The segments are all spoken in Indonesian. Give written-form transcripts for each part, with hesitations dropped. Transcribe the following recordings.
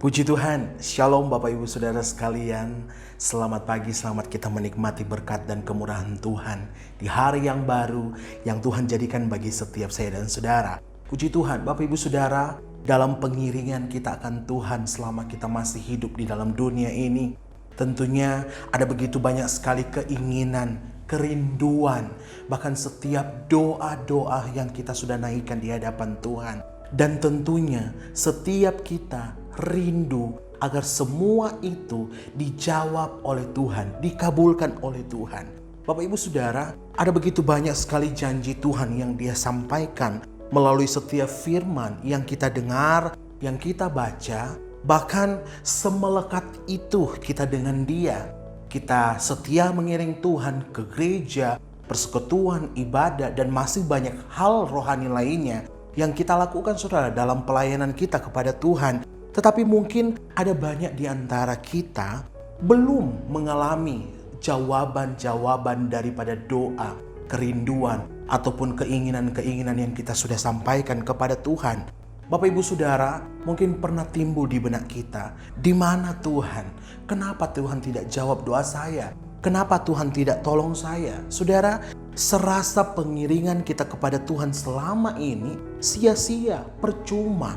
Puji Tuhan, Shalom Bapak Ibu Saudara sekalian. Selamat pagi, selamat kita menikmati berkat dan kemurahan Tuhan di hari yang baru yang Tuhan jadikan bagi setiap saya dan saudara. Puji Tuhan, Bapak Ibu Saudara, dalam pengiringan kita akan Tuhan selama kita masih hidup di dalam dunia ini. Tentunya ada begitu banyak sekali keinginan, kerinduan, bahkan setiap doa-doa yang kita sudah naikkan di hadapan Tuhan. Dan tentunya setiap kita rindu agar semua itu dijawab oleh Tuhan, dikabulkan oleh Tuhan. Bapak Ibu Saudara, ada begitu banyak sekali janji Tuhan yang Dia sampaikan melalui setiap firman yang kita dengar, yang kita baca. Bahkan semelekat itu kita dengan Dia. Kita setia mengiring Tuhan ke gereja, persekutuan, ibadah, dan masih banyak hal rohani lainnya yang kita lakukan saudara dalam pelayanan kita kepada Tuhan. Tetapi mungkin ada banyak di antara kita belum mengalami jawaban-jawaban daripada doa, kerinduan, ataupun keinginan-keinginan yang kita sudah sampaikan kepada Tuhan. Bapak Ibu Saudara, mungkin pernah timbul di benak kita, di mana Tuhan? Kenapa Tuhan tidak jawab doa saya? Kenapa Tuhan tidak tolong saya? Saudara, serasa pengiringan kita kepada Tuhan selama ini sia-sia, percuma.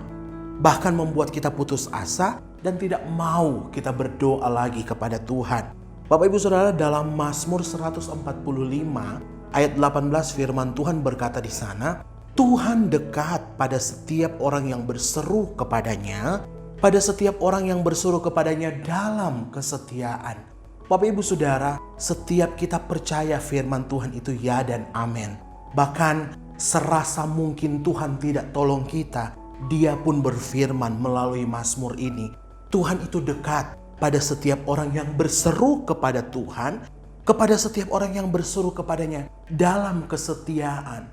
Bahkan membuat kita putus asa dan tidak mau kita berdoa lagi kepada Tuhan. Bapak Ibu Saudara, dalam Mazmur 145 ayat 18 firman Tuhan berkata di sana, Tuhan dekat pada setiap orang yang berseru kepadanya, pada setiap orang yang berseru kepadanya dalam kesetiaan. Bapak Ibu Saudara, setiap kita percaya firman Tuhan itu ya dan amin. Bahkan serasa mungkin Tuhan tidak tolong kita, Dia pun berfirman melalui Mazmur ini, Tuhan itu dekat pada setiap orang yang berseru kepada Tuhan, kepada setiap orang yang berseru kepadanya dalam kesetiaan.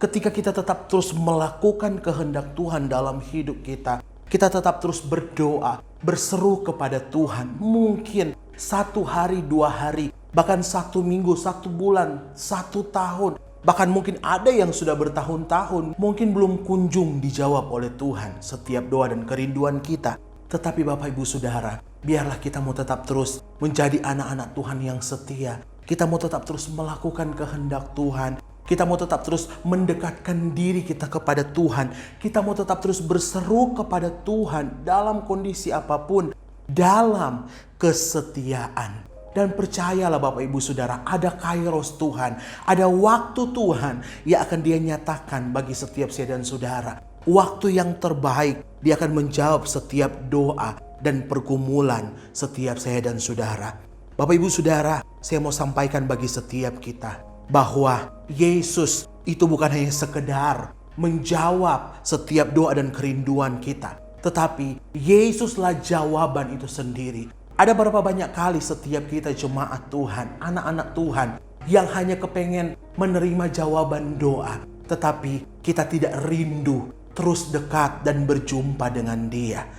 Ketika kita tetap terus melakukan kehendak Tuhan dalam hidup kita, kita tetap terus berdoa, berseru kepada Tuhan. Mungkin 1 hari, 2 hari, bahkan 1 minggu, 1 bulan, 1 tahun. Bahkan mungkin ada yang sudah bertahun-tahun, mungkin belum kunjung dijawab oleh Tuhan setiap doa dan kerinduan kita. Tetapi Bapak Ibu Saudara, biarlah kita mau tetap terus menjadi anak-anak Tuhan yang setia. Kita mau tetap terus melakukan kehendak Tuhan. Kita mau tetap terus mendekatkan diri kita kepada Tuhan. Kita mau tetap terus berseru kepada Tuhan dalam kondisi apapun, dalam kesetiaan. Dan percayalah Bapak Ibu Saudara, ada kairos Tuhan, ada waktu Tuhan yang akan Dia nyatakan bagi setiap saya dan saudara. Waktu yang terbaik, Dia akan menjawab setiap doa dan pergumulan setiap saya dan saudara. Bapak Ibu Saudara, saya mau sampaikan bagi setiap kita bahwa Yesus itu bukan hanya sekedar menjawab setiap doa dan kerinduan kita, tetapi Yesuslah jawaban itu sendiri. Ada berapa banyak kali setiap kita jemaat Tuhan, anak-anak Tuhan yang hanya kepengen menerima jawaban doa, tetapi kita tidak rindu terus dekat dan berjumpa dengan Dia.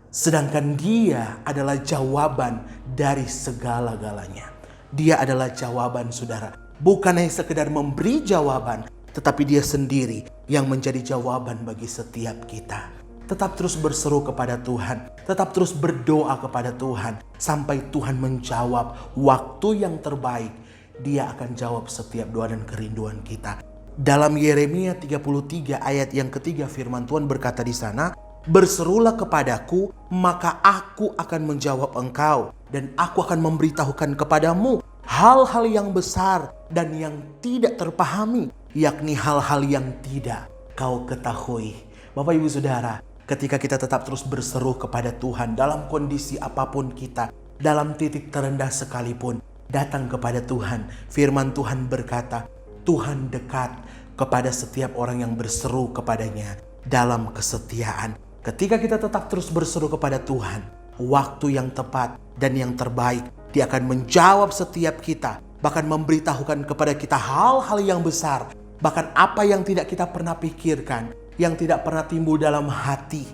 Sedangkan Dia adalah jawaban dari segala-galanya. Dia adalah jawaban saudara. Bukan hanya sekedar memberi jawaban, tetapi Dia sendiri yang menjadi jawaban bagi setiap kita. Tetap terus berseru kepada Tuhan. Tetap terus berdoa kepada Tuhan. Sampai Tuhan menjawab waktu yang terbaik. Dia akan jawab setiap doa dan kerinduan kita. Dalam Yeremia 33 ayat yang ketiga firman Tuhan berkata di sana, berserulah kepadaku, maka aku akan menjawab engkau. Dan aku akan memberitahukan kepadamu hal-hal yang besar dan yang tidak terpahami. Yakni hal-hal yang tidak kau ketahui. Bapak Ibu Saudara, ketika kita tetap terus berseru kepada Tuhan dalam kondisi apapun kita, dalam titik terendah sekalipun, datang kepada Tuhan. Firman Tuhan berkata, Tuhan dekat kepada setiap orang yang berseru kepadanya dalam kesetiaan. Ketika kita tetap terus berseru kepada Tuhan, waktu yang tepat dan yang terbaik, Dia akan menjawab setiap kita, bahkan memberitahukan kepada kita hal-hal yang besar, bahkan apa yang tidak kita pernah pikirkan, yang tidak pernah timbul dalam hati,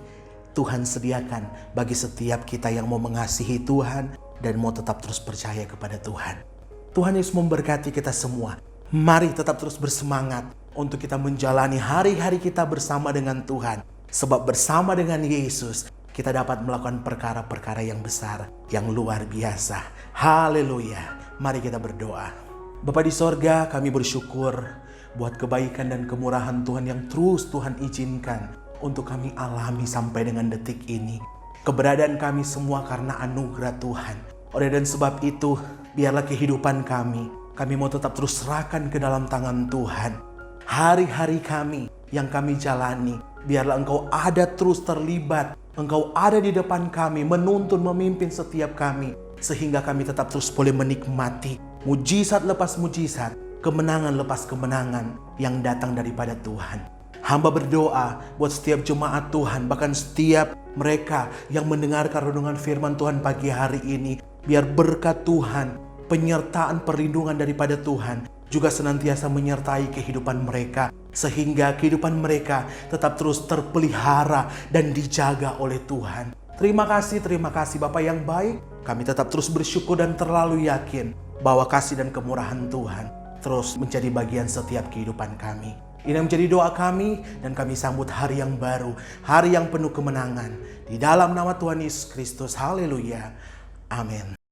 Tuhan sediakan bagi setiap kita yang mau mengasihi Tuhan dan mau tetap terus percaya kepada Tuhan. Tuhan Yesus memberkati kita semua. Mari tetap terus bersemangat untuk kita menjalani hari-hari kita bersama dengan Tuhan. Sebab bersama dengan Yesus kita dapat melakukan perkara-perkara yang besar, yang luar biasa. Haleluya. Mari kita berdoa. Bapa di sorga, kami bersyukur buat kebaikan dan kemurahan Tuhan yang terus Tuhan izinkan untuk kami alami sampai dengan detik ini. Keberadaan kami semua karena anugerah Tuhan. Oleh dan sebab itu, biarlah kehidupan kami mau tetap terus serahkan ke dalam tangan Tuhan. Hari-hari kami yang kami jalani, biarlah Engkau ada terus terlibat. Engkau ada di depan kami, menuntun, memimpin setiap kami. Sehingga kami tetap terus boleh menikmati mujizat lepas mujizat, kemenangan lepas kemenangan yang datang daripada Tuhan. Hamba berdoa buat setiap jemaat Tuhan, bahkan setiap mereka yang mendengarkan renungan firman Tuhan pagi hari ini. Biar berkat Tuhan, penyertaan perlindungan daripada Tuhan juga senantiasa menyertai kehidupan mereka. Sehingga kehidupan mereka tetap terus terpelihara dan dijaga oleh Tuhan. Terima kasih Bapa yang baik. Kami tetap terus bersyukur dan terlalu yakin bahwa kasih dan kemurahan Tuhan terus menjadi bagian setiap kehidupan kami. Ini menjadi doa kami dan kami sambut hari yang baru, hari yang penuh kemenangan. Di dalam nama Tuhan Yesus Kristus, haleluya, amin.